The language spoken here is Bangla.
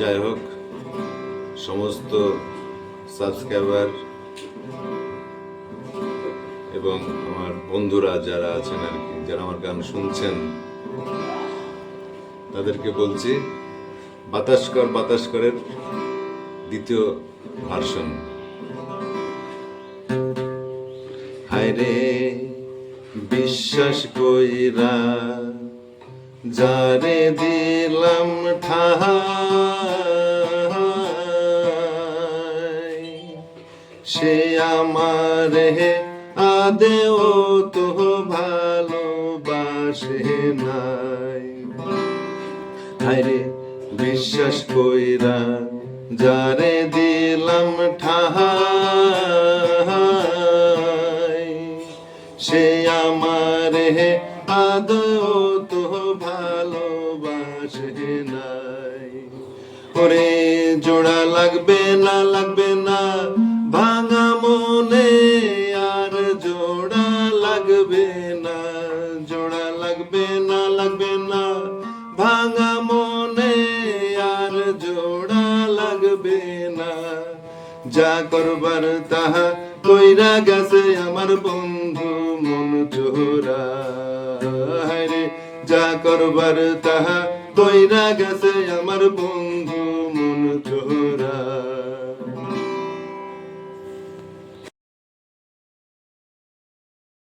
যাই হোক, সমস্ত সাবস্ক্রাইবার এবং আমার বন্ধুরা যারা আছেন আর কি, যারা আমার গান শুনছেন, তাদেরকে বলছি বাতাস করের দ্বিতীয় ভার্সন। হায়রে বিশ্বাস কইরা যারে দিলাম ঠাই, সে আমারে আদেও তো ভালোবাসে নাই। হায়রে বিশ্বাস কইরা যারে দিলাম ঠাই, সে আমারে আদৌ তো ভালোবাসে নাই। ওরে জোড়া লাগবে না ভাঙা মনে, আর জোড়া লাগবে না, জোড়া লাগবে না ভাঙা মনে, আর জোড়া লাগবে না। যা করবার তাহা কইরা গেছে আমার বন্ধু মন চোরা। হায়রে যা করবার তাহা কইরা গেছে আমার বন্ধু মন চোরা।